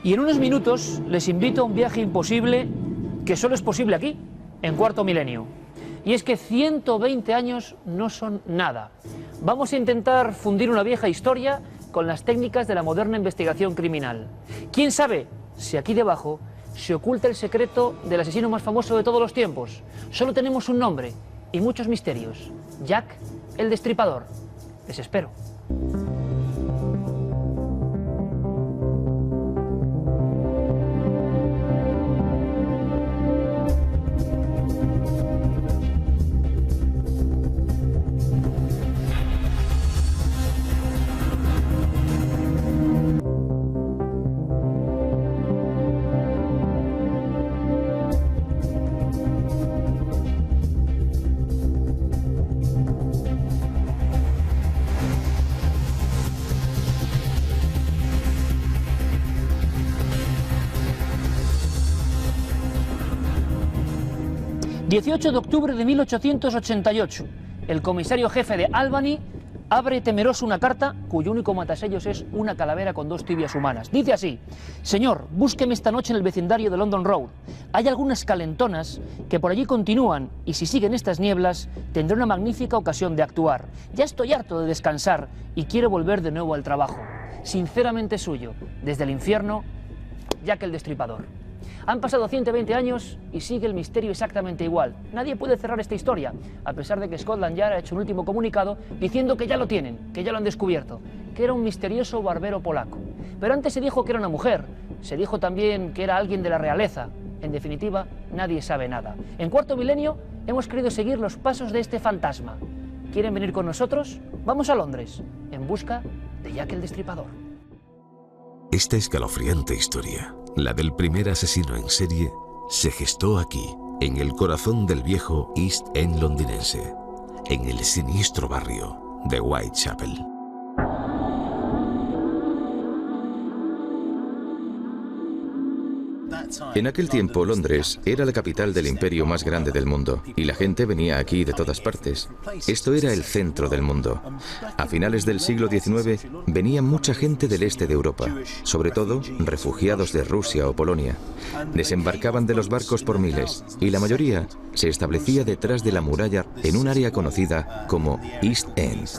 Y en unos minutos les invito a un viaje imposible que solo es posible aquí, en Cuarto Milenio. Y es que 120 años no son nada. Vamos a intentar fundir una vieja historia con las técnicas de la moderna investigación criminal. ¿Quién sabe si aquí debajo se oculta el secreto del asesino más famoso de todos los tiempos? Solo tenemos un nombre y muchos misterios. Jack el Destripador. Les espero. ...18 de octubre de 1888... ...el comisario jefe de Albany... ...abre temeroso una carta... ...cuyo único matasellos es una calavera con 2 tibias humanas. Dice así: señor, búsqueme esta noche en el vecindario de London Road. Hay algunas calentonas que por allí continúan... ...y si siguen estas nieblas... ...tendré una magnífica ocasión de actuar. Ya estoy harto de descansar... ...y quiero volver de nuevo al trabajo. Sinceramente suyo, desde el infierno... Jack el Destripador. Han pasado 120 años y sigue el misterio exactamente igual. Nadie puede cerrar esta historia, a pesar de que Scotland Yard ha hecho un último comunicado diciendo que ya lo tienen, que ya lo han descubierto, que era un misterioso barbero polaco. Pero antes se dijo que era una mujer, se dijo también que era alguien de la realeza. En definitiva, nadie sabe nada. En Cuarto Milenio hemos querido seguir los pasos de este fantasma. ¿Quieren venir con nosotros? Vamos a Londres, en busca de Jack el Destripador. Esta escalofriante historia, la del primer asesino en serie, se gestó aquí, en el corazón del viejo East End londinense, en el siniestro barrio de Whitechapel. En aquel tiempo, Londres era la capital del imperio más grande del mundo, y la gente venía aquí de todas partes. Esto era el centro del mundo. A finales del siglo XIX venía mucha gente del este de Europa, sobre todo refugiados de Rusia o Polonia. Desembarcaban de los barcos por miles, y la mayoría se establecía detrás de la muralla en un área conocida como East End.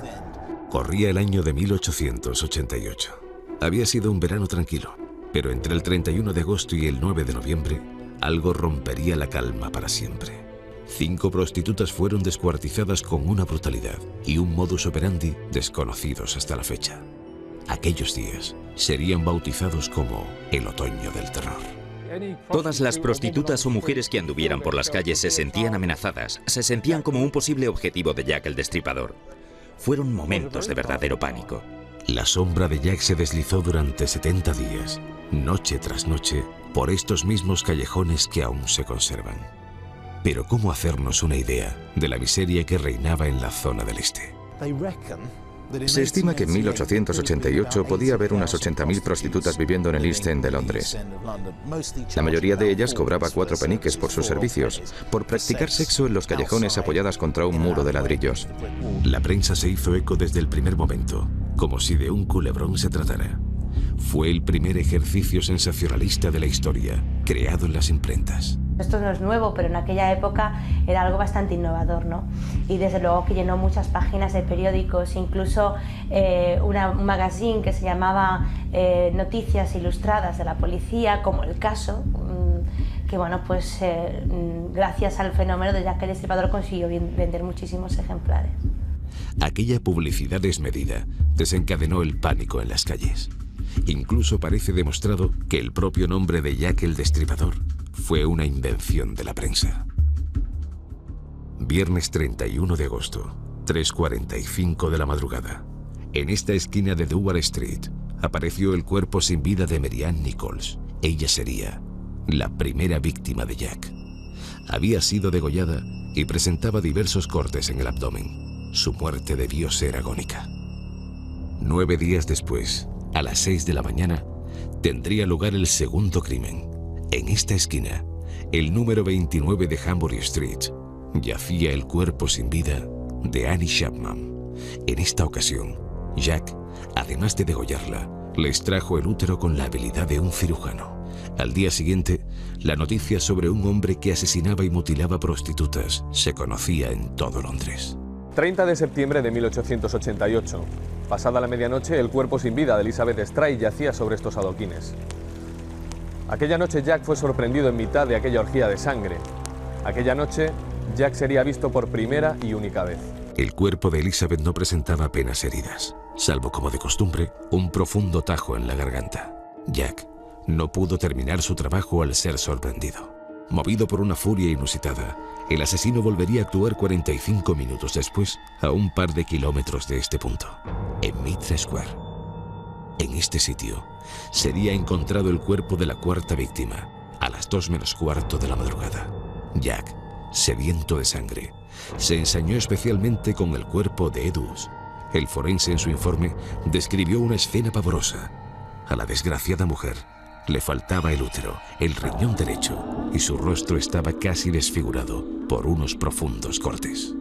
Corría el año de 1888. Había sido un verano tranquilo. Pero entre el 31 de agosto y el 9 de noviembre, algo rompería la calma para siempre. 5 prostitutas fueron descuartizadas con una brutalidad y un modus operandi desconocidos hasta la fecha. Aquellos días serían bautizados como el otoño del terror. Todas las prostitutas o mujeres que anduvieran por las calles se sentían amenazadas, se sentían como un posible objetivo de Jack el Destripador. Fueron momentos de verdadero pánico. La sombra de Jack se deslizó durante 70 días, noche tras noche, por estos mismos callejones que aún se conservan. Pero ¿cómo hacernos una idea de la miseria que reinaba en la zona del este? Se estima que en 1888 podía haber unas 80.000 prostitutas viviendo en el East End de Londres. La mayoría de ellas cobraba 4 peniques por sus servicios, por practicar sexo en los callejones apoyadas contra un muro de ladrillos. La prensa se hizo eco desde el primer momento, como si de un culebrón se tratara. Fue el primer ejercicio sensacionalista de la historia, creado en las imprentas. Esto no es nuevo, pero en aquella época era algo bastante innovador, ¿no? Y desde luego que llenó muchas páginas de periódicos, incluso un magazine que se llamaba Noticias Ilustradas de la Policía, como El Caso, que bueno, pues gracias al fenómeno de Jack el Destripador consiguió vender muchísimos ejemplares. Aquella publicidad desmedida desencadenó el pánico en las calles. Incluso parece demostrado que el propio nombre de Jack el Destripador fue una invención de la prensa. Viernes 31 de agosto, 3:45 de la madrugada. En esta esquina de Duval Street apareció el cuerpo sin vida de Marianne Nichols. Ella sería la primera víctima de Jack. Había sido degollada y presentaba diversos cortes en el abdomen. Su muerte debió ser agónica. 9 días después, a las 6 de la mañana, tendría lugar el segundo crimen. En esta esquina, el número 29 de Hambury Street, yacía el cuerpo sin vida de Annie Chapman. En esta ocasión, Jack, además de degollarla, Le extrajo el útero con la habilidad de un cirujano. Al día siguiente, la noticia sobre un hombre que asesinaba y mutilaba prostitutas se conocía en todo Londres. 30 de septiembre de 1888. Pasada la medianoche, el cuerpo sin vida de Elizabeth Stride yacía sobre estos adoquines. Aquella noche Jack fue sorprendido en mitad de aquella orgía de sangre. Aquella noche, Jack sería visto por primera y única vez. El cuerpo de Elizabeth no presentaba apenas heridas, salvo como de costumbre, un profundo tajo en la garganta. Jack no pudo terminar su trabajo al ser sorprendido. Movido por una furia inusitada, el asesino volvería a actuar 45 minutos después, a un par de kilómetros de este punto, en Mitre Square. En este sitio sería encontrado el cuerpo de la cuarta víctima, a las 2 menos cuarto de la madrugada. Jack, sediento de sangre, se ensañó especialmente con el cuerpo de Edus. El forense en su informe describió una escena pavorosa. A la desgraciada mujer le faltaba el útero, el riñón derecho, y su rostro estaba casi desfigurado por unos profundos cortes.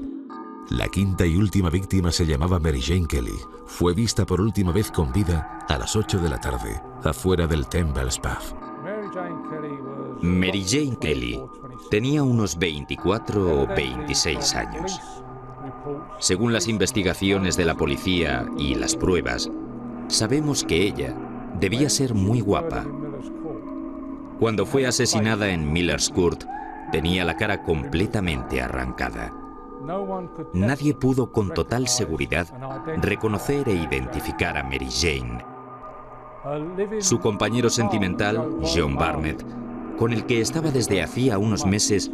La quinta y última víctima se llamaba Mary Jane Kelly. Fue vista por última vez con vida a las 8 de la tarde, afuera del Temple Pub. Mary Jane Kelly tenía unos 24 o 26 años. Según las investigaciones de la policía y las pruebas, sabemos que ella debía ser muy guapa. Cuando fue asesinada en Miller's Court, tenía la cara completamente arrancada. Nadie pudo con total seguridad reconocer e identificar a Mary Jane. Su compañero sentimental, John Barnett, con el que estaba desde hacía unos meses,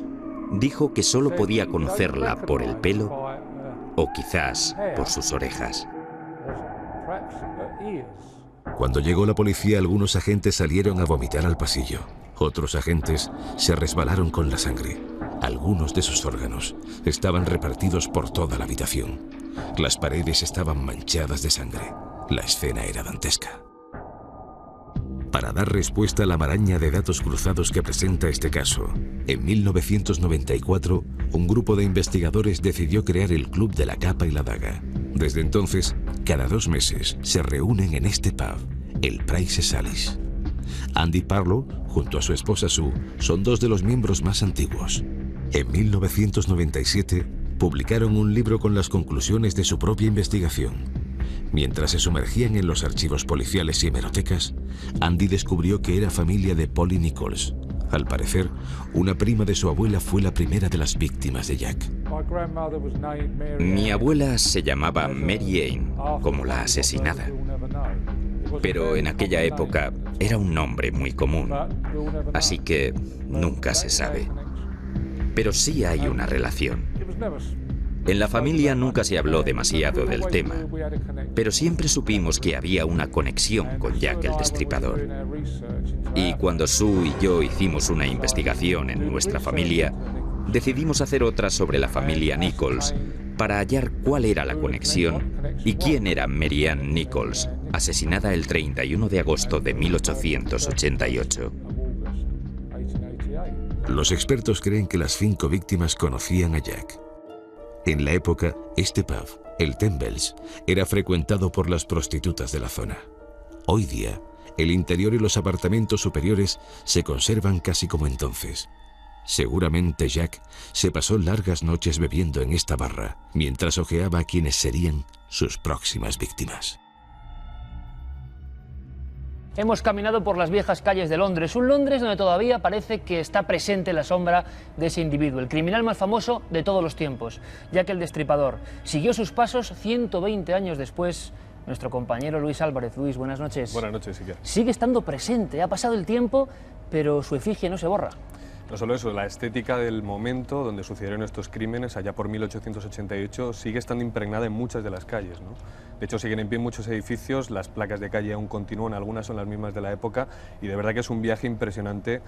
dijo que solo podía conocerla por el pelo o quizás por sus orejas. Cuando llegó la policía, algunos agentes salieron a vomitar al pasillo. Otros agentes se resbalaron con la sangre. Algunos de sus órganos estaban repartidos por toda la habitación. Las paredes estaban manchadas de sangre. La escena era dantesca. Para dar respuesta a la maraña de datos cruzados que presenta este caso, en 1994, un grupo de investigadores decidió crear el Club de la Capa y la Daga. Desde entonces, cada 2 meses se reúnen en este pub, el Price's Alice. Andy Parlow, junto a su esposa Sue, son 2 de los miembros más antiguos. En 1997, publicaron un libro con las conclusiones de su propia investigación. Mientras se sumergían en los archivos policiales y hemerotecas, Andy descubrió que era familia de Polly Nichols. Al parecer, una prima de su abuela fue la primera de las víctimas de Jack. Mi abuela se llamaba Mary Ann, como la asesinada. Pero en aquella época era un nombre muy común, así que nunca se sabe. Pero sí hay una relación. En la familia nunca se habló demasiado del tema, pero siempre supimos que había una conexión con Jack el Destripador. Y cuando Sue y yo hicimos una investigación en nuestra familia, decidimos hacer otra sobre la familia Nichols para hallar cuál era la conexión y quién era Mary Ann Nichols, asesinada el 31 de agosto de 1888. Los expertos creen que las 5 víctimas conocían a Jack. En la época, este pub, el Temples, era frecuentado por las prostitutas de la zona. Hoy día, el interior y los apartamentos superiores se conservan casi como entonces. Seguramente Jack se pasó largas noches bebiendo en esta barra, mientras ojeaba a quienes serían sus próximas víctimas. Hemos caminado por las viejas calles de Londres, un Londres donde todavía parece que está presente la sombra de ese individuo, el criminal más famoso de todos los tiempos, Jack el Destripador. Siguió sus pasos 120 años después. Nuestro compañero Luis Álvarez. Luis, buenas noches. Buenas noches, Iker. Sigue estando presente, ha pasado el tiempo, pero su efigie no se borra. No solo eso, la estética del momento donde sucedieron estos crímenes, allá por 1888, sigue estando impregnada en muchas de las calles, ¿no? De hecho, siguen en pie muchos edificios, las placas de calle aún continúan, algunas son las mismas de la época, y de verdad que es un viaje impresionante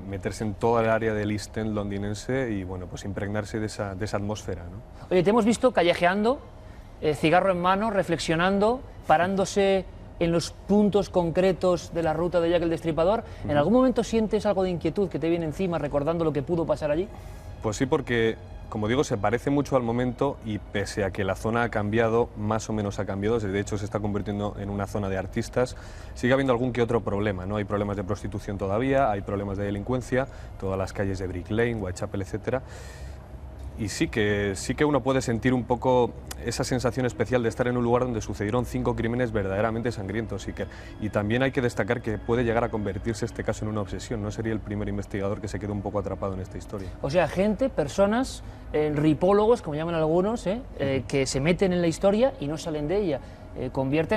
meterse en toda el área del East End londinense y, bueno, pues impregnarse de esa atmósfera, ¿no? Oye, te hemos visto callejeando, cigarro en mano, reflexionando, parándose en los puntos concretos de la ruta de Jack el Destripador. ¿En algún momento sientes algo de inquietud que te viene encima recordando lo que pudo pasar allí? Pues sí, porque como digo, se parece mucho al momento y pese a que la zona ha cambiado, más o menos ha cambiado, de hecho se está convirtiendo en una zona de artistas, sigue habiendo algún que otro problema, ¿no? Hay problemas de prostitución todavía, hay problemas de delincuencia, todas las calles de Brick Lane, Whitechapel, etcétera. Y sí que uno puede sentir un poco esa sensación especial de estar en un lugar donde sucedieron 5 crímenes verdaderamente sangrientos y también hay que destacar que puede llegar a convertirse este caso en una obsesión. No sería el primer investigador que se quede un poco atrapado en esta historia. O sea, gente, personas, ripólogos, como llaman algunos, que se meten en la historia y no salen de ella.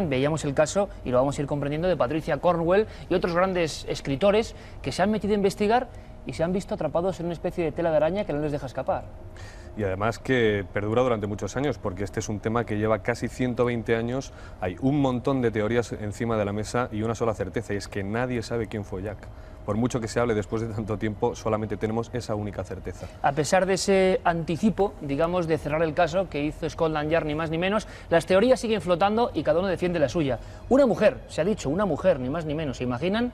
Veíamos el caso, y lo vamos a ir comprendiendo, de Patricia Cornwell y otros grandes escritores que se han metido a investigar y se han visto atrapados en una especie de tela de araña que no les deja escapar. Y además que perdura durante muchos años, porque este es un tema que lleva casi 120 años, hay un montón de teorías encima de la mesa y una sola certeza, y es que nadie sabe quién fue Jack. Por mucho que se hable después de tanto tiempo, solamente tenemos esa única certeza. A pesar de ese anticipo, digamos, de cerrar el caso que hizo Scotland Yard, ni más ni menos, las teorías siguen flotando y cada uno defiende la suya. Una mujer, se ha dicho, una mujer, ni más ni menos, ¿se imaginan?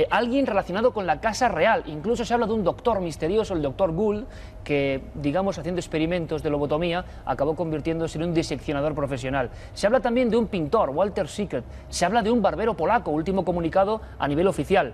Alguien relacionado con la Casa Real, incluso se habla de un doctor misterioso, el doctor Gould, que, digamos, haciendo experimentos de lobotomía, acabó convirtiéndose en un diseccionador profesional. Se habla también de un pintor, Walter Sickert, se habla de un barbero polaco, último comunicado a nivel oficial.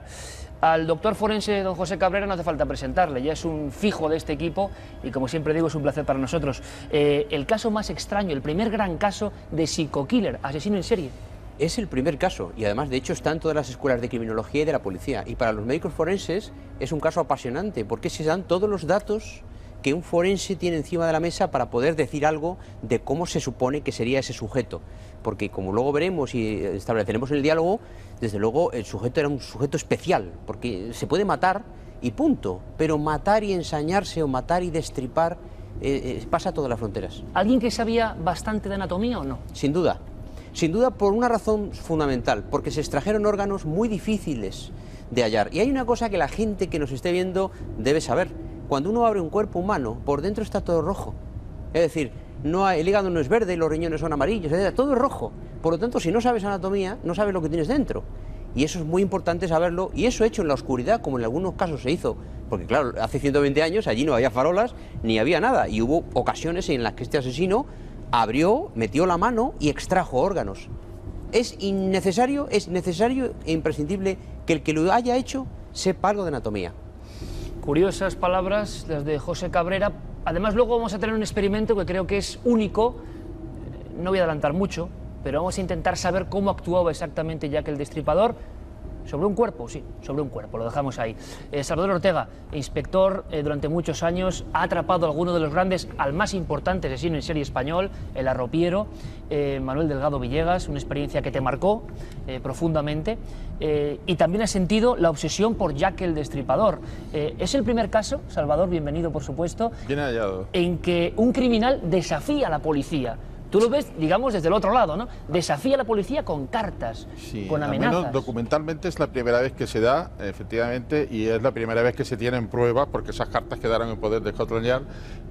Al doctor forense don José Cabrera no hace falta presentarle, ya es un fijo de este equipo y, como siempre digo, es un placer para nosotros. El caso más extraño, el primer gran caso de psico-killer, asesino en serie. Es el primer caso y además, de hecho, está en todas las escuelas de criminología y de la policía. Y para los médicos forenses es un caso apasionante porque se dan todos los datos que un forense tiene encima de la mesa para poder decir algo de cómo se supone que sería ese sujeto. Porque, como luego veremos y estableceremos en el diálogo, desde luego el sujeto era un sujeto especial, porque se puede matar y punto, pero matar y ensañarse o matar y destripar pasa todas las fronteras. ¿Alguien que sabía bastante de anatomía o no? Sin duda por una razón fundamental, porque se extrajeron órganos muy difíciles de hallar. Y hay una cosa que la gente que nos esté viendo debe saber: cuando uno abre un cuerpo humano, por dentro está todo rojo, es decir, el hígado no es verde y los riñones son amarillos, es decir, todo es rojo. Por lo tanto, si no sabes anatomía, no sabes lo que tienes dentro. Y eso es muy importante saberlo, y eso hecho en la oscuridad, como en algunos casos se hizo. Porque claro, hace 120 años allí no había farolas, ni había nada, y hubo ocasiones en las que este asesino abrió, metió la mano y extrajo órganos. Es necesario e imprescindible que el que lo haya hecho sepa algo de anatomía. Curiosas palabras las de José Cabrera. Además, luego vamos a tener un experimento que creo que es único. No voy a adelantar mucho, pero vamos a intentar saber cómo actuaba exactamente Jack el Destripador. ¿Sobre un cuerpo? Sí, sobre un cuerpo, lo dejamos ahí. Salvador Ortega, inspector durante muchos años, ha atrapado a alguno de los grandes, al más importante asesino en serie español, el arropiero, Manuel Delgado Villegas, una experiencia que te marcó profundamente, y también has sentido la obsesión por Jack el Destripador. Es el primer caso, Salvador, bienvenido por supuesto, bien hallado, en que un criminal desafía a la policía. Tú lo ves, digamos, desde el otro lado, ¿no? Desafía a la policía con cartas, sí, con amenazas. Al menos documentalmente es la primera vez que se da, efectivamente, y es la primera vez que se tienen pruebas, porque esas cartas quedaron en poder de Scotland Yard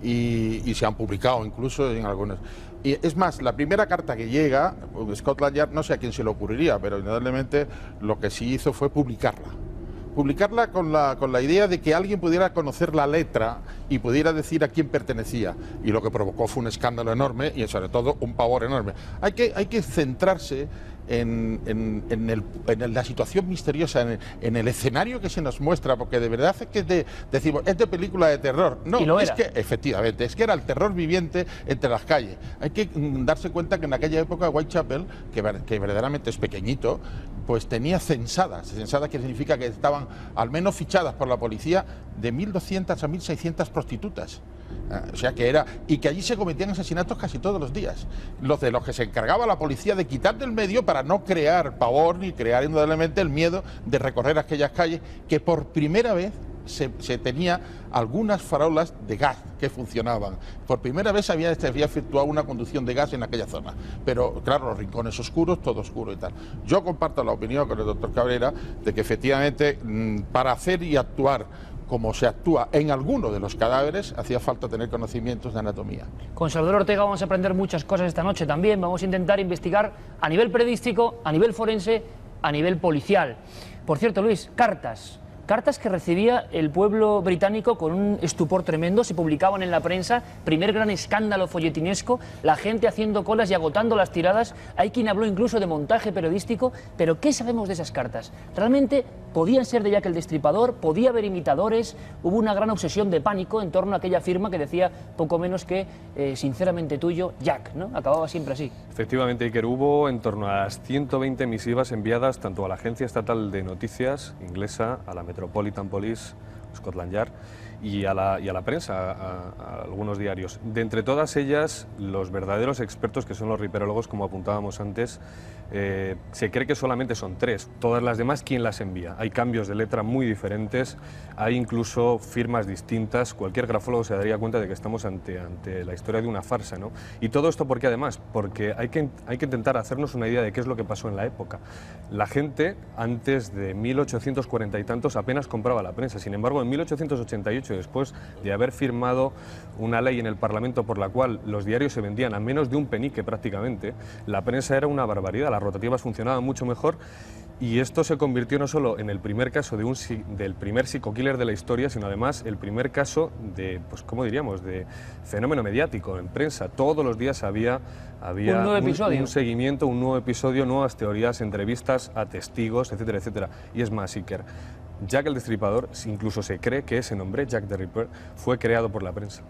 y se han publicado incluso en algunas. Y es más, la primera carta que llega, Scotland Yard, no sé a quién se le ocurriría, pero indudablemente lo que sí hizo fue publicarla con la idea de que alguien pudiera conocer la letra y pudiera decir a quién pertenecía, y lo que provocó fue un escándalo enorme y sobre todo un pavor enorme. Hay que centrarse en la situación misteriosa, en el escenario que se nos muestra, porque de verdad es que decimos, es de película de terror. No, es que efectivamente, es que era el terror viviente entre las calles. Hay que darse cuenta que en aquella época Whitechapel, que verdaderamente es pequeñito, pues tenía censadas que significa que estaban al menos fichadas por la policía de 1.200 a 1.600 prostitutas. O sea que y que allí se cometían asesinatos casi todos los días, de los que se encargaba la policía de quitar del medio para no crear pavor ni crear indudablemente el miedo de recorrer aquellas calles, que por primera vez se tenía algunas farolas de gas que funcionaban. Por primera vez se había efectuado una conducción de gas en aquella zona. Pero claro, los rincones oscuros, todo oscuro y tal. Yo comparto la opinión con el doctor Cabrera de que efectivamente para hacer y actuar como se actúa en alguno de los cadáveres, hacía falta tener conocimientos de anatomía. Con Salvador Ortega vamos a aprender muchas cosas esta noche también. Vamos a intentar investigar a nivel periodístico, a nivel forense, a nivel policial. Por cierto, Luis, cartas. Cartas que recibía el pueblo británico con un estupor tremendo, se publicaban en la prensa, primer gran escándalo folletinesco, la gente haciendo colas y agotando las tiradas, hay quien habló incluso de montaje periodístico, pero ¿qué sabemos de esas cartas? ¿Realmente podían ser de Jack el Destripador? ¿Podía haber imitadores? Hubo una gran obsesión de pánico en torno a aquella firma que decía poco menos que sinceramente tuyo, Jack, ¿no? Acababa siempre así. Efectivamente, Iker, hubo en torno a las 120 misivas enviadas tanto a la Agencia Estatal de Noticias inglesa, a la Metropolitan Police, Scotland Yard, y a la prensa, a algunos diarios. De entre todas ellas, los verdaderos expertos, que son los riperólogos, como apuntábamos antes, se cree que solamente son 3. Todas las demás, ¿quién las envía? Hay cambios de letra muy diferentes, hay incluso firmas distintas. Cualquier grafólogo se daría cuenta de que estamos ante la historia de una farsa, ¿no? Y todo esto, ¿por qué además? Porque hay que intentar hacernos una idea de qué es lo que pasó en la época. La gente, antes de 1840 y tantos, apenas compraba la prensa. Sin embargo, en 1888, después de haber firmado una ley en el Parlamento por la cual los diarios se vendían a menos de un penique prácticamente, la prensa era una barbaridad, las rotativas funcionaban mucho mejor, y esto se convirtió no solo en el primer caso del primer psico-killer de la historia, sino además el primer caso de, pues, ¿cómo diríamos?, de fenómeno mediático en prensa. Todos los días había un seguimiento, un nuevo episodio, nuevas teorías, entrevistas a testigos, etcétera, etcétera. Y es más, Iker, Jack el Destripador, incluso se cree que ese nombre, Jack the Ripper, fue creado por la prensa.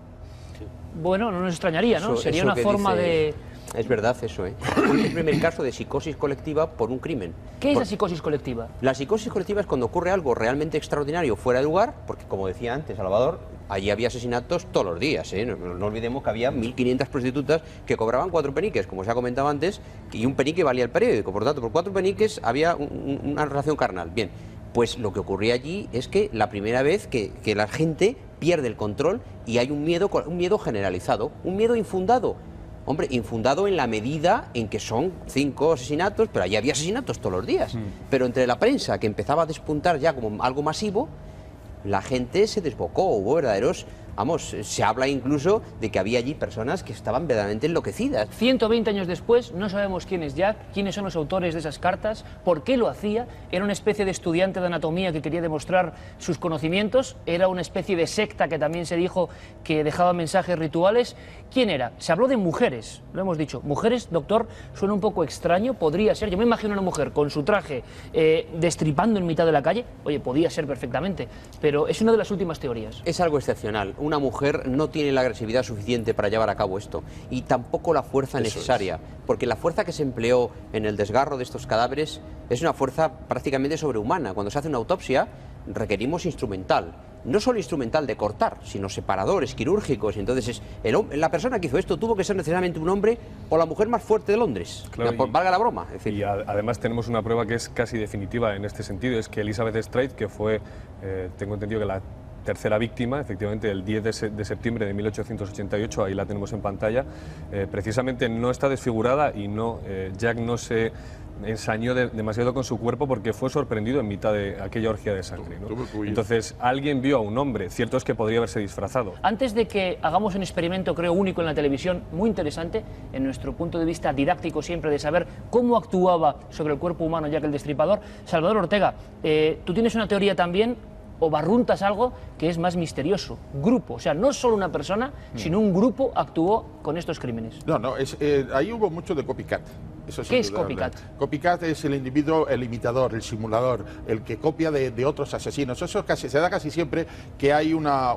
Bueno, no nos extrañaría, ¿no? Sería una forma de... Es verdad eso, ¿eh? Es el primer caso de psicosis colectiva por un crimen. ¿Qué es la psicosis colectiva? La psicosis colectiva es cuando ocurre algo realmente extraordinario fuera de lugar, porque como decía antes Salvador, allí había asesinatos todos los días, ¿eh? No olvidemos que había 1.500 prostitutas que cobraban 4 peniques, como se ha comentado antes, y un penique valía el periódico. Por lo tanto, por 4 peniques había una relación carnal. Bien, pues lo que ocurría allí es que la primera vez que la gente pierde el control y hay un miedo generalizado, un miedo infundado. Hombre, infundado en la medida en que son 5 asesinatos, pero allí había asesinatos todos los días. Pero entre la prensa, que empezaba a despuntar ya como algo masivo, la gente se desbocó, hubo verdaderos... Vamos, se habla incluso de que había allí personas que estaban verdaderamente enloquecidas. 120 años después, no sabemos quién es Jack, quiénes son los autores de esas cartas, por qué lo hacía. Era una especie de estudiante de anatomía que quería demostrar sus conocimientos, era una especie de secta que también se dijo que dejaba mensajes rituales. ¿Quién era? Se habló de mujeres, lo hemos dicho. Mujeres, doctor, suena un poco extraño, podría ser. Yo me imagino una mujer con su traje destripando en mitad de la calle. Oye, podía ser perfectamente, pero es una de las últimas teorías. Es algo excepcional. Una mujer no tiene la agresividad suficiente para llevar a cabo esto y tampoco la fuerza necesaria, porque la fuerza que se empleó en el desgarro de estos cadáveres es una fuerza prácticamente sobrehumana. Cuando se hace una autopsia requerimos instrumental, no solo instrumental de cortar, sino separadores quirúrgicos. Entonces la persona que hizo esto tuvo que ser necesariamente un hombre o la mujer más fuerte de Londres, claro, valga la broma. Es decir, y además tenemos una prueba que es casi definitiva en este sentido, es que Elizabeth Stride, que fue, tengo entendido que la tercera víctima, efectivamente, el 10 de septiembre de 1888, ahí la tenemos en pantalla, precisamente no está desfigurada y Jack no se ensañó demasiado con su cuerpo porque fue sorprendido en mitad de aquella orgía de sangre, ¿no? Entonces, alguien vio a un hombre, cierto es que podría haberse disfrazado. Antes de que hagamos un experimento, creo, único en la televisión, muy interesante, en nuestro punto de vista didáctico siempre, de saber cómo actuaba sobre el cuerpo humano Jack el Destripador, Salvador Ortega, tú tienes una teoría también, o barruntas algo que es más misterioso. Grupo, o sea, no solo una persona, sino un grupo actuó con estos crímenes. No, ahí hubo mucho de copycat. Eso ¿Qué es copycat? Copycat es el individuo, el imitador, el simulador, el que copia de otros asesinos. Eso se da casi siempre que hay una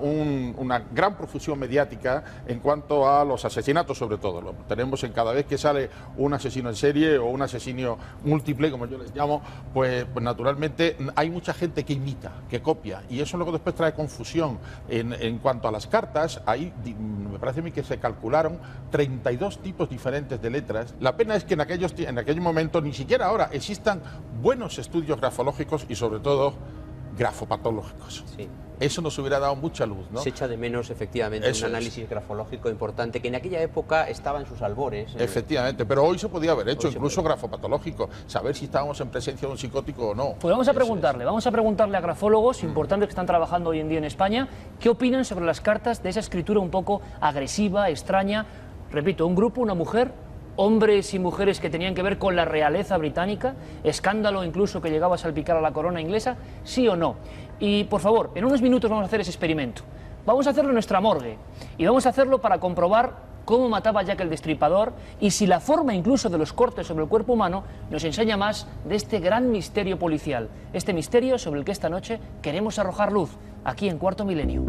gran profusión mediática en cuanto a los asesinatos, sobre todo. Lo tenemos en cada vez que sale un asesino en serie o un asesino múltiple, como yo les llamo, pues naturalmente hay mucha gente que imita, que copia, y eso luego después trae confusión. En cuanto a las cartas, ahí me parece a mí que se calcularon 32 tipos diferentes de letras. La pena es que en aquel momento, ni siquiera ahora, existan buenos estudios grafológicos y sobre todo grafopatológicos. Sí. Eso nos hubiera dado mucha luz, ¿no? Se echa de menos, efectivamente, un análisis grafológico importante que en aquella época estaba en sus albores. Efectivamente, pero hoy se podía haber hecho incluso grafopatológico, saber si estábamos en presencia de un psicótico o no. Pues vamos a preguntarle a grafólogos importantes que están trabajando hoy en día en España, qué opinan sobre las cartas de esa escritura un poco agresiva, extraña. Repito, un grupo, una mujer, hombres y mujeres que tenían que ver con la realeza británica, escándalo incluso que llegaba a salpicar a la corona inglesa, ¿sí o no? Y por favor, en unos minutos vamos a hacer ese experimento. Vamos a hacerlo en nuestra morgue y vamos a hacerlo para comprobar cómo mataba Jack el Destripador y si la forma incluso de los cortes sobre el cuerpo humano nos enseña más de este gran misterio policial, este misterio sobre el que esta noche queremos arrojar luz, aquí en Cuarto Milenio.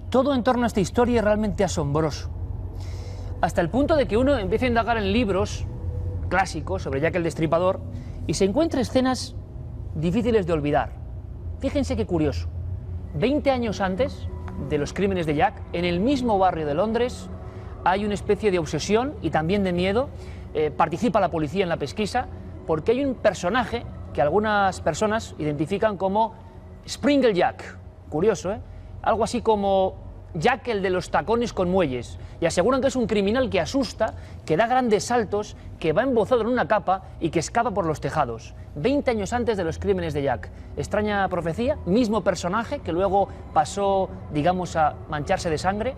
Todo en torno a esta historia es realmente asombroso, hasta el punto de que uno empieza a indagar en libros clásicos sobre Jack el Destripador y se encuentra escenas difíciles de olvidar. Fíjense qué curioso, 20 años antes de los crímenes de Jack, en el mismo barrio de Londres, hay una especie de obsesión y también de miedo, participa la policía en la pesquisa, porque hay un personaje que algunas personas identifican como Springle Jack, curioso, ¿eh? Algo así como Jack el de los tacones con muelles, y aseguran que es un criminal que asusta, que da grandes saltos, que va embozado en una capa y que escapa por los tejados. 20 años antes de los crímenes de Jack. Extraña profecía, mismo personaje que luego pasó, digamos, a mancharse de sangre.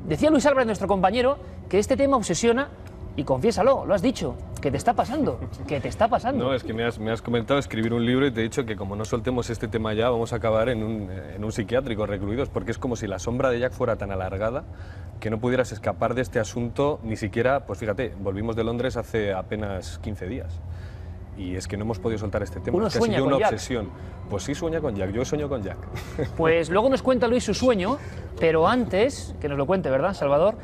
Decía Luis Álvarez, nuestro compañero, que este tema obsesiona, y confiésalo, lo has dicho, que te está pasando, que te está pasando. No, es que me has comentado escribir un libro y te he dicho que como no soltemos este tema ya, vamos a acabar en un psiquiátrico recluidos, porque es como si la sombra de Jack fuera tan alargada que no pudieras escapar de este asunto ni siquiera, pues fíjate, volvimos de Londres hace apenas 15 días. Y es que no hemos podido soltar este tema. Uno es que sueña ha sido con una Jack. obsesión. Pues sí sueña con Jack, yo sueño con Jack. Pues luego nos cuenta Luis su sueño, pero antes, que nos lo cuente, ¿verdad, Salvador?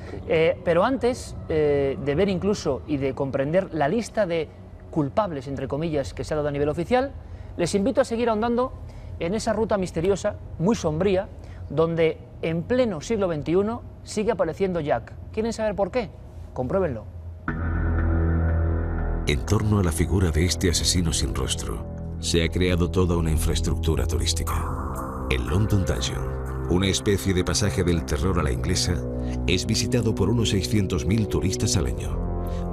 Pero antes de ver incluso y de comprender la lista de culpables, entre comillas, que se ha dado a nivel oficial, les invito a seguir ahondando en esa ruta misteriosa, muy sombría, donde en pleno siglo XXI sigue apareciendo Jack. ¿Quieren saber por qué? Compruébenlo. En torno a la figura de este asesino sin rostro, se ha creado toda una infraestructura turística. El London Dungeon, una especie de pasaje del terror a la inglesa, es visitado por unos 600.000 turistas al año.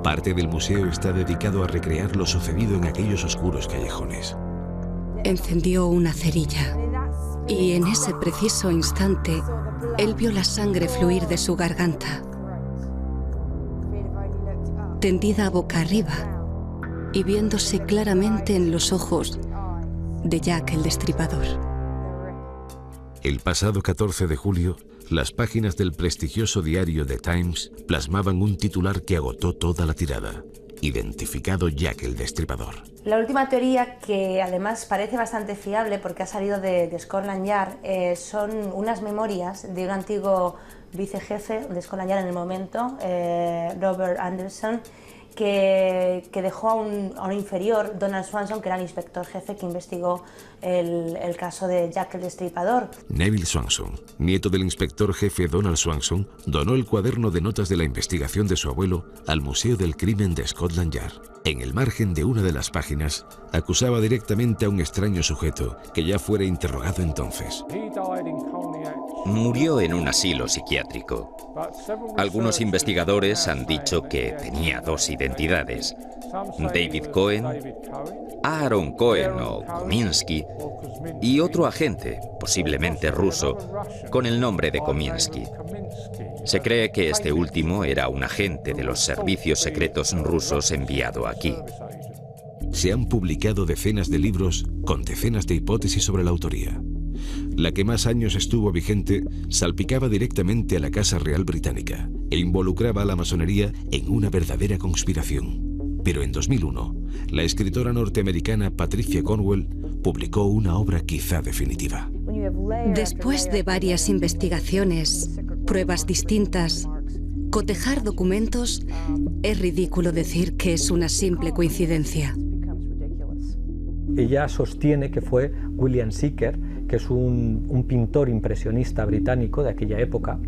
Parte del museo está dedicado a recrear lo sucedido en aquellos oscuros callejones. Encendió una cerilla y en ese preciso instante él vio la sangre fluir de su garganta. Tendida boca arriba y viéndose claramente en los ojos de Jack el Destripador. El pasado 14 de julio, las páginas del prestigioso diario The Times plasmaban un titular que agotó toda la tirada. Identificado Jack el Destripador. La última teoría, que además parece bastante fiable porque ha salido de Scotland Yard, son unas memorias de un antiguo vicejefe de Scotland Yard en el momento, Robert Anderson, que dejó a un inferior, Donald Swanson, que era el inspector jefe que investigó el caso de Jack el Destripador. Neville Swanson, nieto del inspector jefe Donald Swanson, donó el cuaderno de notas de la investigación de su abuelo al Museo del Crimen de Scotland Yard. En el margen de una de las páginas, acusaba directamente a un extraño sujeto que ya fuera interrogado entonces. Murió en un asilo psiquiátrico. Algunos investigadores han dicho que tenía dos identidades: David Cohen, Aaron Cohen o Kominsky, y otro agente, posiblemente ruso, con el nombre de Kominsky. Se cree que este último era un agente de los servicios secretos rusos enviado aquí. Se han publicado decenas de libros con decenas de hipótesis sobre la autoría. La que más años estuvo vigente salpicaba directamente a la Casa Real Británica e involucraba a la masonería en una verdadera conspiración. Pero en 2001, la escritora norteamericana Patricia Cornwell publicó una obra quizá definitiva. Después de varias investigaciones, pruebas distintas, cotejar documentos, es ridículo decir que es una simple coincidencia. Ella sostiene que fue William Seeker, que es un pintor impresionista británico de aquella época,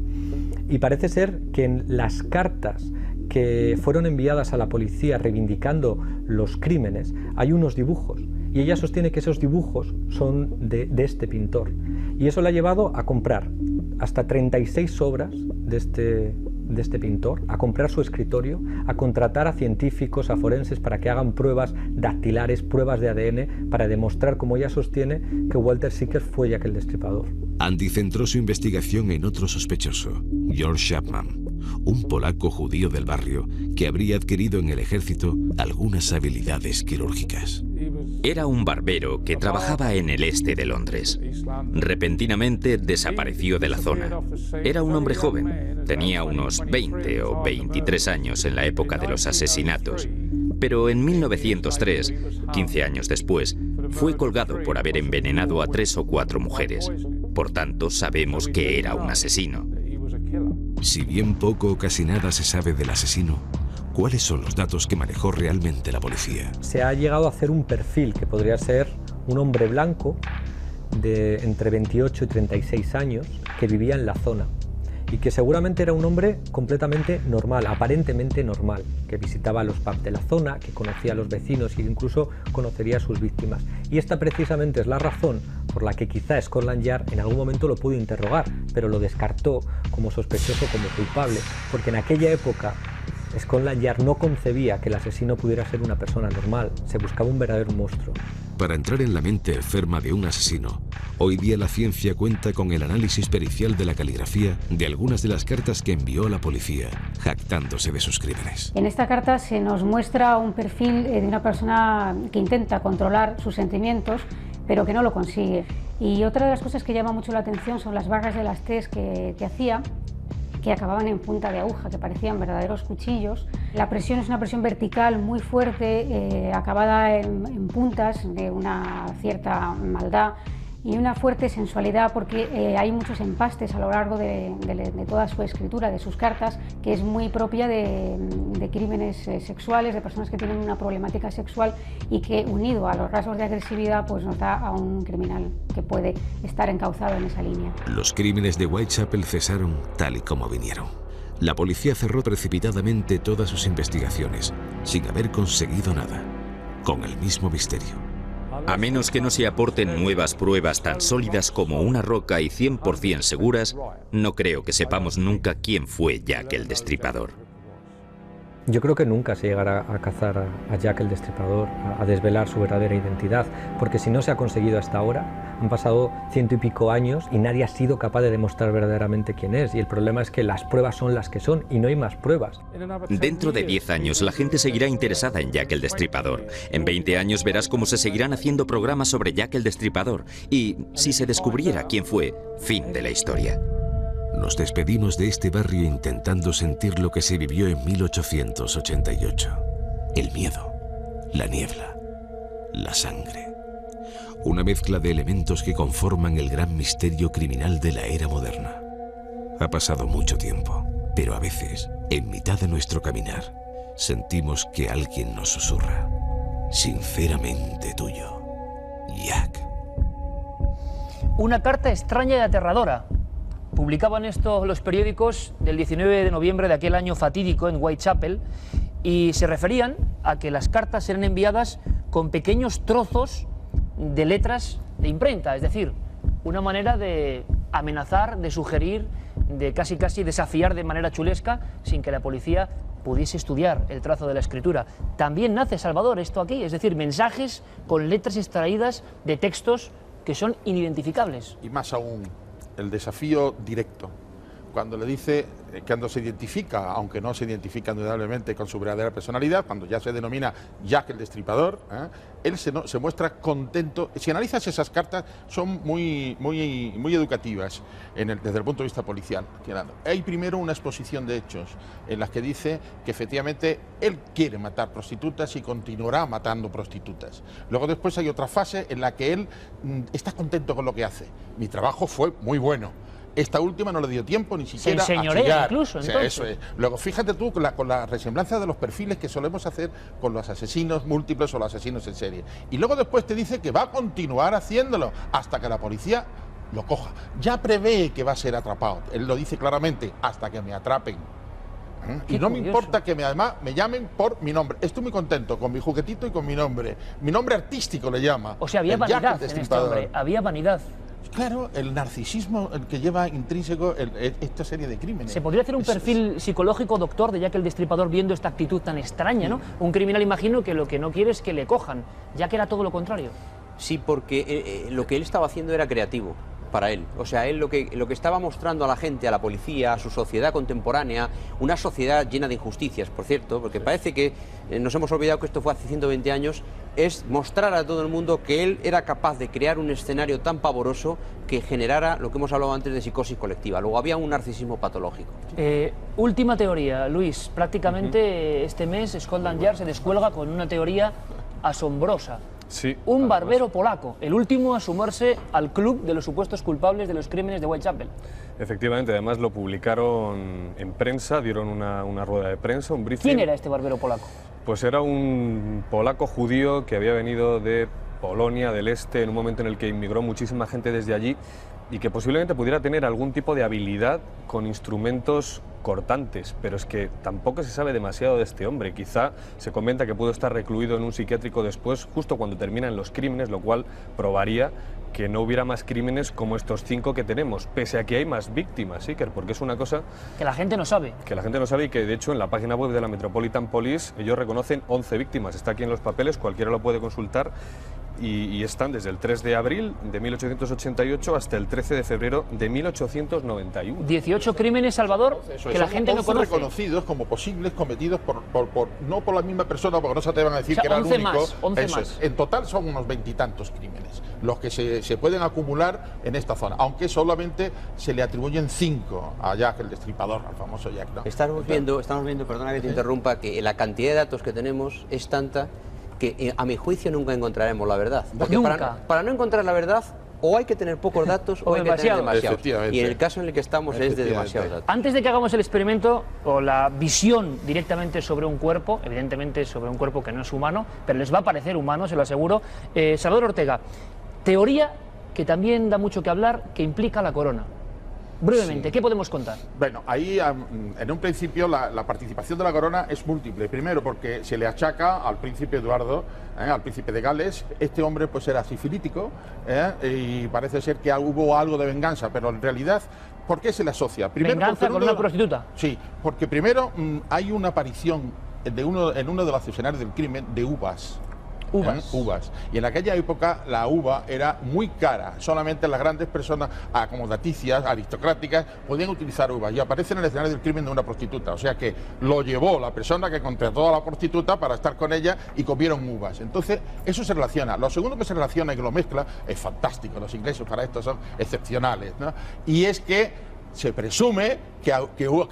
Y parece ser que en las cartas que fueron enviadas a la policía reivindicando los crímenes hay unos dibujos, y ella sostiene que esos dibujos son de este pintor, y eso le ha llevado a comprar hasta 36 obras de este pintor, a comprar su escritorio, a contratar a científicos, a forenses para que hagan pruebas dactilares, pruebas de ADN, para demostrar, como ella sostiene, que Walter Sickert fue Jack el Destripador. Andy centró su investigación en otro sospechoso, George Chapman, un polaco judío del barrio que habría adquirido en el ejército algunas habilidades quirúrgicas. Era un barbero que trabajaba en el este de Londres. Repentinamente desapareció de la zona. Era un hombre joven, tenía unos 20 o 23 años en la época de los asesinatos, pero en 1903, 15 años después, fue colgado por haber envenenado a 3 o 4 mujeres. Por tanto, sabemos que era un asesino. Si bien poco o casi nada se sabe del asesino, ¿cuáles son los datos que manejó realmente la policía? Se ha llegado a hacer un perfil que podría ser un hombre blanco de entre 28 y 36 años que vivía en la zona y que seguramente era un hombre completamente normal, aparentemente normal, que visitaba los pubs de la zona, que conocía a los vecinos e incluso conocería a sus víctimas. Y esta precisamente es la razón por la que quizá Scotland Yard en algún momento lo pudo interrogar, pero lo descartó como sospechoso, como culpable, porque en aquella época Scotland Yard no concebía que el asesino pudiera ser una persona normal, se buscaba un verdadero monstruo. Para entrar en la mente enferma de un asesino, hoy día la ciencia cuenta con el análisis pericial de la caligrafía de algunas de las cartas que envió a la policía, jactándose de sus crímenes. En esta carta se nos muestra un perfil de una persona que intenta controlar sus sentimientos, pero que no lo consigue. Y otra de las cosas que llama mucho la atención son las barras de las T's que hacía, que acababan en punta de aguja, que parecían verdaderos cuchillos. La presión es una presión vertical muy fuerte, acabada en puntas de una cierta maldad y una fuerte sensualidad, porque hay muchos empastes a lo largo de toda su escritura, de sus cartas, que es muy propia de crímenes sexuales, de personas que tienen una problemática sexual y que, unido a los rasgos de agresividad, pues nos da a un criminal que puede estar encauzado en esa línea. Los crímenes de Whitechapel cesaron tal y como vinieron. La policía cerró precipitadamente todas sus investigaciones, sin haber conseguido nada, con el mismo misterio. A menos que no se aporten nuevas pruebas tan sólidas como una roca y 100% seguras, no creo que sepamos nunca quién fue Jack el Destripador. Yo creo que nunca se llegará a cazar a Jack el Destripador, a desvelar su verdadera identidad, porque si no se ha conseguido hasta ahora, han pasado 100 y pico años y nadie ha sido capaz de demostrar verdaderamente quién es, y el problema es que las pruebas son las que son y no hay más pruebas. Dentro de 10 años la gente seguirá interesada en Jack el Destripador. En 20 años verás cómo se seguirán haciendo programas sobre Jack el Destripador, y si se descubriera quién fue, fin de la historia. Nos despedimos de este barrio intentando sentir lo que se vivió en 1888. El miedo, la niebla, la sangre. Una mezcla de elementos que conforman el gran misterio criminal de la era moderna. Ha pasado mucho tiempo, pero a veces, en mitad de nuestro caminar, sentimos que alguien nos susurra. Sinceramente tuyo, Jack. Una carta extraña y aterradora. Publicaban esto los periódicos del 19 de noviembre de aquel año fatídico en Whitechapel, y se referían a que las cartas eran enviadas con pequeños trozos de letras de imprenta, es decir, una manera de amenazar, de sugerir, de casi desafiar de manera chulesca sin que la policía pudiese estudiar el trazo de la escritura. También nace, Salvador, esto aquí, es decir, mensajes con letras extraídas de textos que son inidentificables. Y más aún, el desafío directo, cuando le dice, cuando se identifica, aunque no se identifica indudablemente con su verdadera personalidad, cuando ya se denomina Jack el Destripador, él se muestra contento. Si analizas esas cartas, son muy educativas desde el punto de vista policial. Hay primero una exposición de hechos en las que dice que efectivamente él quiere matar prostitutas y continuará matando prostitutas. Luego después hay otra fase en la que él está contento con lo que hace. Mi trabajo fue muy bueno. Esta última no le dio tiempo ni siquiera a chillar. Incluso, entonces. Eso es. Luego, fíjate tú con la resemblanza de los perfiles que solemos hacer con los asesinos múltiples o los asesinos en serie. Y luego después te dice que va a continuar haciéndolo hasta que la policía lo coja. Ya prevé que va a ser atrapado. Él lo dice claramente, hasta que me atrapen. Y no me importa que además me llamen por mi nombre. Estoy muy contento con mi juguetito y con mi nombre. Mi nombre artístico le llama. O sea, había vanidad en este hombre, había vanidad. Claro, el narcisismo el que lleva intrínseco esta serie de crímenes. Se podría hacer un perfil psicológico, doctor, de Jack el Destripador viendo esta actitud tan extraña, ¿no? Un criminal, imagino, que lo que no quiere es que le cojan, ya que era todo lo contrario. Sí, porque lo que él estaba haciendo era creativo para él. O sea, él lo que estaba mostrando a la gente, a la policía, a su sociedad contemporánea, una sociedad llena de injusticias, por cierto, porque parece que nos hemos olvidado que esto fue hace 120 años, es mostrar a todo el mundo que él era capaz de crear un escenario tan pavoroso que generara lo que hemos hablado antes de psicosis colectiva. Luego había un narcisismo patológico. Última teoría, Luis. Prácticamente este mes Scotland Yard se descuelga con una teoría asombrosa. Sí, un barbero polaco, el último a sumarse al club de los supuestos culpables de los crímenes de Whitechapel. Efectivamente, además lo publicaron en prensa, dieron una rueda de prensa, un briefing. ¿Quién era este barbero polaco? Pues era un polaco judío que había venido de Polonia, del este, en un momento en el que inmigró muchísima gente desde allí y que posiblemente pudiera tener algún tipo de habilidad con instrumentos cortantes, pero es que tampoco se sabe demasiado de este hombre. Quizá se comenta que pudo estar recluido en un psiquiátrico después, justo cuando terminan los crímenes, lo cual probaría que no hubiera más crímenes como estos 5 que tenemos, pese a que hay más víctimas, Iker, porque es una cosa que la gente no sabe. Que la gente no sabe y que de hecho en la página web de la Metropolitan Police ellos reconocen 11 víctimas, está aquí en los papeles, cualquiera lo puede consultar. Y están desde el 3 de abril de 1888 hasta el 13 de febrero de 1891. 18 crímenes, Salvador, que la gente no conoce. Reconocidos como posibles cometidos no por la misma persona, porque no se atrevan a decir, o sea, que era el único. 11 más. En total son unos 20 y tantos crímenes los que se pueden acumular en esta zona, aunque solamente se le atribuyen 5 a Jack el Destripador, al famoso Jack, ¿no? Estamos viendo, perdona que te interrumpa, que la cantidad de datos que tenemos es tanta que a mi juicio nunca encontraremos la verdad. Porque para no encontrar la verdad, o hay que tener pocos datos o hay que tener demasiados. Y en el caso en el que estamos es de demasiados datos. Antes de que hagamos el experimento o la visión directamente sobre un cuerpo, evidentemente sobre un cuerpo que no es humano, pero les va a parecer humano, se lo aseguro, Salvador Ortega, teoría que también da mucho que hablar, que implica la corona. Brevemente, sí. ¿Qué podemos contar? Bueno, ahí en un principio la participación de la corona es múltiple. Primero porque se le achaca al príncipe Eduardo, al príncipe de Gales. Este hombre pues era sifilítico y parece ser que hubo algo de venganza, pero en realidad, ¿por qué se le asocia? Primero, ¿venganza con una prostituta? Sí, porque primero hay una aparición en uno de los escenarios del crimen de uvas. Uvas. Y en aquella época la uva era muy cara. Solamente las grandes personas acomodaticias, aristocráticas, podían utilizar uvas. Y aparece en el escenario del crimen de una prostituta. O sea que lo llevó la persona que contrató a la prostituta para estar con ella y comieron uvas. Entonces, eso se relaciona. Lo segundo que se relaciona y que lo mezcla es fantástico. Los ingleses para esto son excepcionales, ¿no? Y es que se presume que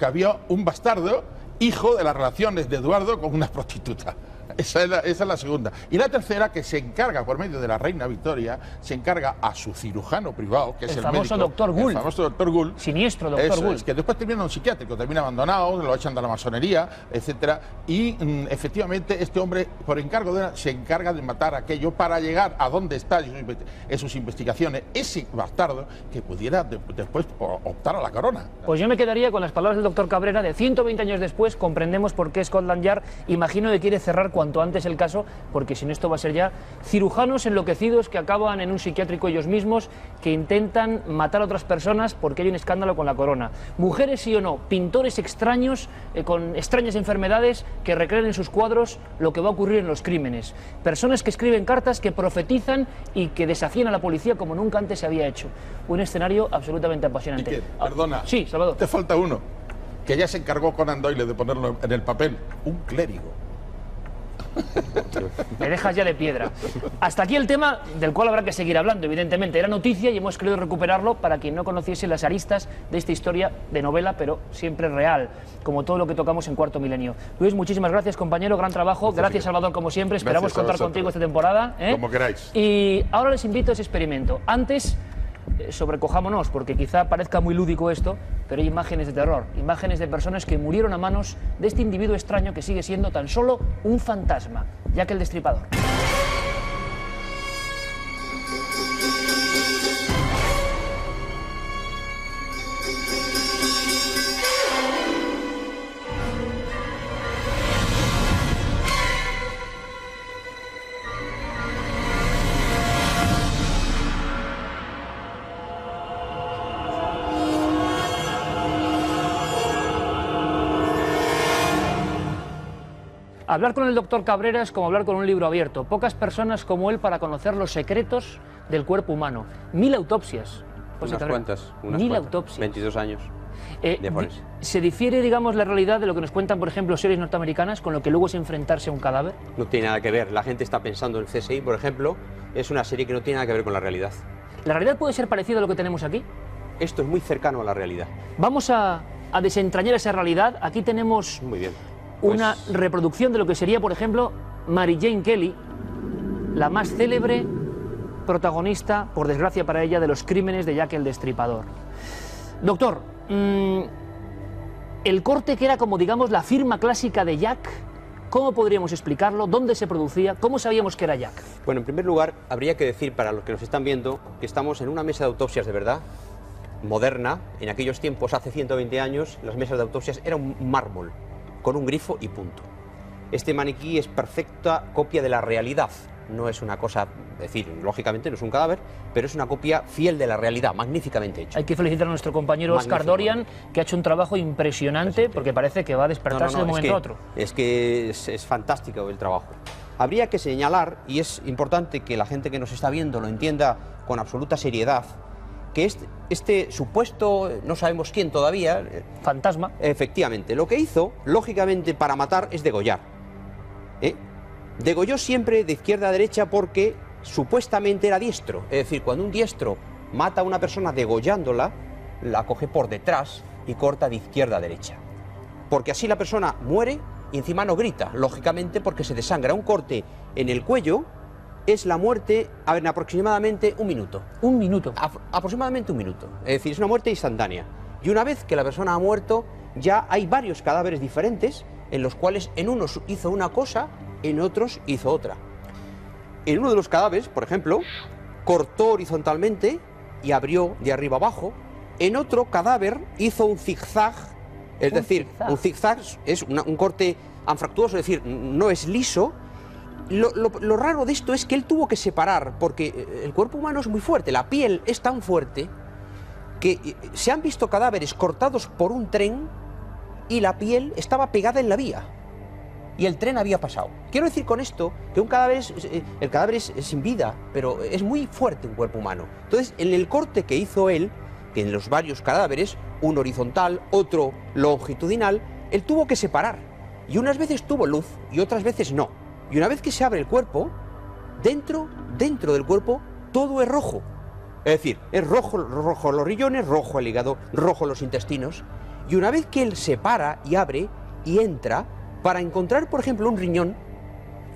había un bastardo, hijo de las relaciones de Eduardo con una prostituta. Esa es la segunda. Y la tercera, que se encarga, por medio de la reina Victoria, se encarga a su cirujano privado, que es el famoso médico, doctor Gould. El famoso doctor Gould. Siniestro doctor Gould. Que después termina en un psiquiátrico, termina abandonado, lo echan de la masonería, etcétera. Y efectivamente este hombre, por encargo de se encarga de matar aquello para llegar a donde está en sus investigaciones ese bastardo que pudiera después optar a la corona. Pues yo me quedaría con las palabras del doctor Cabrera de 120 años después. Comprendemos por qué Scotland Yard, imagino que quiere cerrar cuanto antes el caso, porque si no esto va a ser ya cirujanos enloquecidos que acaban en un psiquiátrico ellos mismos, que intentan matar a otras personas porque hay un escándalo con la corona. Mujeres sí o no, pintores extraños con extrañas enfermedades que recrean en sus cuadros lo que va a ocurrir en los crímenes. Personas que escriben cartas que profetizan y que desafían a la policía como nunca antes se había hecho. Un escenario absolutamente apasionante. Iker, perdona. Sí, Salvador. Te falta uno, que ya se encargó Conan Doyle de ponerlo en el papel. Un clérigo. Me dejas ya de piedra. Hasta aquí el tema del cual habrá que seguir hablando, evidentemente. Era noticia y hemos querido recuperarlo para quien no conociese las aristas de esta historia de novela, pero siempre real, como todo lo que tocamos en Cuarto Milenio. Luis, muchísimas gracias, compañero, gran trabajo. Gracias, Salvador, como siempre. Esperamos contar contigo esta temporada. Como queráis. Y ahora les invito a ese experimento. Antes, sobrecojámonos, porque quizá parezca muy lúdico esto, pero hay imágenes de terror, imágenes de personas que murieron a manos de este individuo extraño que sigue siendo tan solo un fantasma, Jack el Destripador. Hablar con el doctor Cabrera es como hablar con un libro abierto. Pocas personas como él para conocer los secretos del cuerpo humano. 1000 autopsias. Unas cuantas. 1000 autopsias. 22 años. De forense. ¿Se difiere, digamos, la realidad de lo que nos cuentan, por ejemplo, series norteamericanas con lo que luego es enfrentarse a un cadáver? No tiene nada que ver. La gente está pensando en el CSI, por ejemplo, es una serie que no tiene nada que ver con la realidad. ¿La realidad puede ser parecida a lo que tenemos aquí? Esto es muy cercano a la realidad. Vamos a desentrañar esa realidad. Aquí tenemos muy bien. Una reproducción de lo que sería, por ejemplo, Mary Jane Kelly, la más célebre protagonista, por desgracia para ella, de los crímenes de Jack el Destripador. Doctor, el corte que era como, digamos, la firma clásica de Jack, ¿cómo podríamos explicarlo? ¿Dónde se producía? ¿Cómo sabíamos que era Jack? Bueno, en primer lugar, habría que decir para los que nos están viendo que estamos en una mesa de autopsias de verdad, moderna. En aquellos tiempos, hace 120 años, las mesas de autopsias eran un mármol, con un grifo y punto. Este maniquí es perfecta copia de la realidad. No es una cosa, es decir, lógicamente no es un cadáver, pero es una copia fiel de la realidad, magníficamente hecha. Hay que felicitar a nuestro compañero Oscar Dorian, que ha hecho un trabajo impresionante, porque parece que va a despertarse de un momento a otro. Es que es fantástico el trabajo. Habría que señalar, y es importante que la gente que nos está viendo lo entienda con absoluta seriedad, que este supuesto, no sabemos quién todavía... fantasma. Efectivamente, lo que hizo, lógicamente, para matar es degollar. Degolló siempre de izquierda a derecha porque supuestamente era diestro. Es decir, cuando un diestro mata a una persona degollándola, la coge por detrás y corta de izquierda a derecha. Porque así la persona muere y encima no grita, lógicamente porque se desangra. Un corte en el cuello es la muerte en aproximadamente un minuto. ¿Un minuto? Aproximadamente un minuto. Es decir, es una muerte instantánea. Y una vez que la persona ha muerto, ya hay varios cadáveres diferentes en los cuales en unos hizo una cosa, en otros hizo otra. En uno de los cadáveres, por ejemplo, cortó horizontalmente y abrió de arriba abajo. En otro cadáver hizo un zigzag, es decir, un zigzag es un corte anfractuoso, es decir, no es liso. Lo raro de esto es que él tuvo que separar, porque el cuerpo humano es muy fuerte, la piel es tan fuerte que se han visto cadáveres cortados por un tren y la piel estaba pegada en la vía y el tren había pasado. Quiero decir con esto que un cadáver el cadáver es sin vida, pero es muy fuerte un cuerpo humano. Entonces, en el corte que hizo él, que en los varios cadáveres, uno horizontal, otro longitudinal, él tuvo que separar. Y unas veces tuvo luz y otras veces no. Y una vez que se abre el cuerpo, dentro del cuerpo, todo es rojo. Es decir, es rojo los riñones, rojo el hígado, rojo los intestinos. Y una vez que él separa y abre y entra, para encontrar, por ejemplo, un riñón,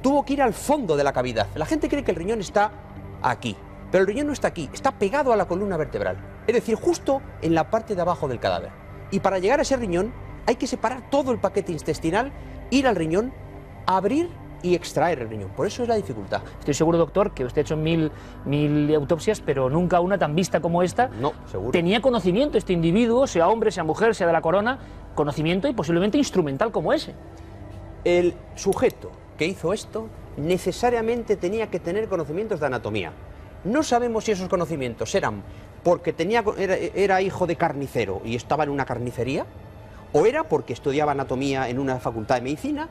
tuvo que ir al fondo de la cavidad. La gente cree que el riñón está aquí, pero el riñón no está aquí, está pegado a la columna vertebral. Es decir, justo en la parte de abajo del cadáver. Y para llegar a ese riñón, hay que separar todo el paquete intestinal, ir al riñón, abrir y extraer el riñón. Por eso es la dificultad. Estoy seguro, doctor, que usted ha hecho mil autopsias, pero nunca una tan vista como esta. No, seguro. ¿Tenía conocimiento este individuo, sea hombre, sea mujer, sea de la corona, conocimiento y posiblemente instrumental como ese? El sujeto que hizo esto necesariamente tenía que tener conocimientos de anatomía. No sabemos si esos conocimientos eran porque era hijo de carnicero y estaba en una carnicería, o era porque estudiaba anatomía en una facultad de medicina,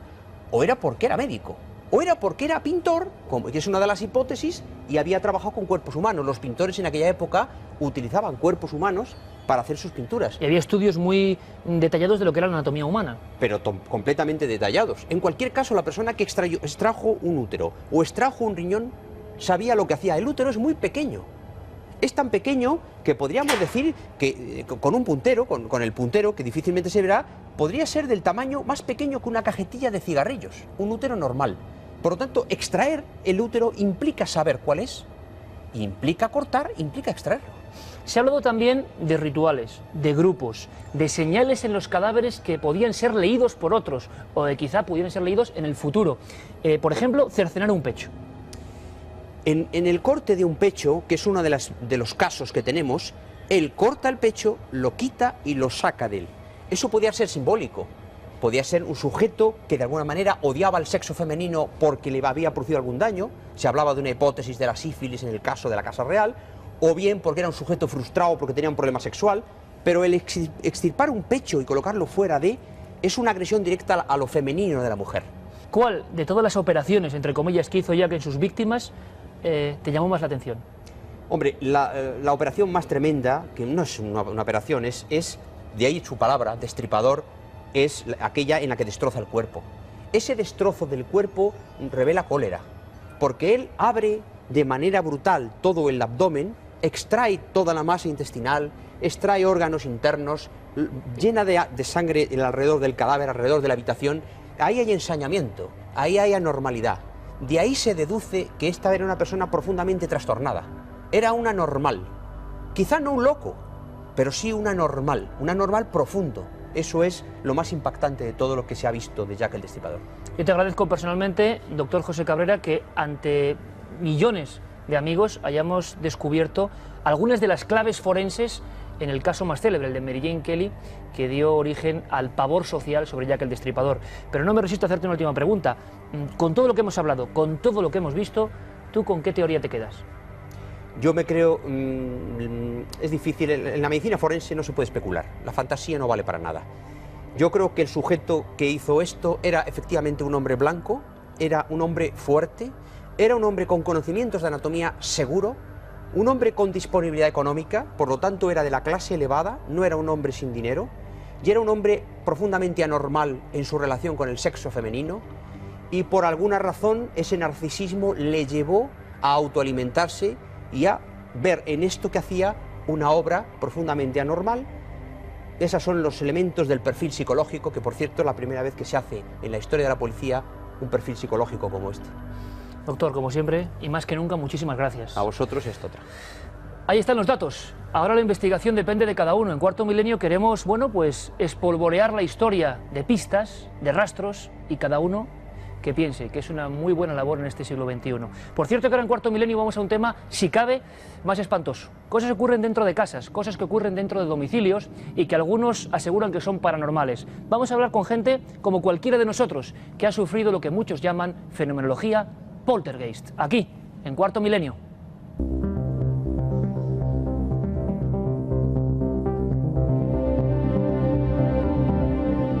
o era porque era médico, o era porque era pintor, que es una de las hipótesis, y había trabajado con cuerpos humanos. Los pintores en aquella época utilizaban cuerpos humanos para hacer sus pinturas. Y había estudios muy detallados de lo que era la anatomía humana. Pero completamente detallados. En cualquier caso, la persona que extrajo un útero o extrajo un riñón sabía lo que hacía. El útero es muy pequeño. Es tan pequeño que podríamos decir que con un puntero, con el puntero, que difícilmente se verá, podría ser del tamaño más pequeño que una cajetilla de cigarrillos, un útero normal. Por lo tanto, extraer el útero implica saber cuál es, implica cortar, implica extraerlo. Se ha hablado también de rituales, de grupos, de señales en los cadáveres que podían ser leídos por otros, o que quizá pudieran ser leídos en el futuro. Por ejemplo, cercenar un pecho. En el corte de un pecho, que es uno de los casos que tenemos, él corta el pecho, lo quita y lo saca de él. Eso podía ser simbólico. Podía ser un sujeto que de alguna manera odiaba al sexo femenino porque le había producido algún daño. Se hablaba de una hipótesis de la sífilis en el caso de la Casa Real, o bien porque era un sujeto frustrado porque tenía un problema sexual. Pero el extirpar un pecho y colocarlo fuera de es una agresión directa a lo femenino de la mujer. ¿Cuál de todas las operaciones, entre comillas, que hizo Jack en sus víctimas, te llamó más la atención? Hombre, la operación más tremenda, que no es una operación, es, de ahí su palabra, destripador, es aquella en la que destroza el cuerpo. Ese destrozo del cuerpo revela cólera, porque él abre de manera brutal todo el abdomen, extrae toda la masa intestinal, extrae órganos internos, llena de sangre alrededor del cadáver, alrededor de la habitación. Ahí hay ensañamiento, ahí hay anormalidad. De ahí se deduce que esta era una persona profundamente trastornada. Era una normal, quizá no un loco, pero sí una normal profundo. Eso es lo más impactante de todo lo que se ha visto de Jack el Destripador. Yo te agradezco personalmente, doctor José Cabrera, que ante millones de amigos hayamos descubierto algunas de las claves forenses en el caso más célebre, el de Mary Jane Kelly, que dio origen al pavor social sobre Jack el Destripador. Pero no me resisto a hacerte una última pregunta. Con todo lo que hemos hablado, con todo lo que hemos visto, ¿tú con qué teoría te quedas? Yo me creo, es difícil, en la medicina forense no se puede especular, la fantasía no vale para nada. Yo creo que el sujeto que hizo esto era efectivamente un hombre blanco, era un hombre fuerte, era un hombre con conocimientos de anatomía seguro, un hombre con disponibilidad económica, por lo tanto era de la clase elevada, no era un hombre sin dinero, y era un hombre profundamente anormal en su relación con el sexo femenino, y por alguna razón ese narcisismo le llevó a autoalimentarse y a ver en esto que hacía una obra profundamente anormal. Esos son los elementos del perfil psicológico, que por cierto es la primera vez que se hace en la historia de la policía un perfil psicológico como este. Doctor, como siempre, y más que nunca, muchísimas gracias. A vosotros esto otra. Ahí están los datos. Ahora la investigación depende de cada uno. En Cuarto Milenio queremos, bueno, pues espolvorear la historia de pistas, de rastros, y cada uno que piense que es una muy buena labor en este siglo XXI. Por cierto que ahora en Cuarto Milenio vamos a un tema, si cabe, más espantoso. Cosas que ocurren dentro de casas, cosas que ocurren dentro de domicilios y que algunos aseguran que son paranormales. Vamos a hablar con gente como cualquiera de nosotros, que ha sufrido lo que muchos llaman fenomenología poltergeist. Aquí, en Cuarto Milenio.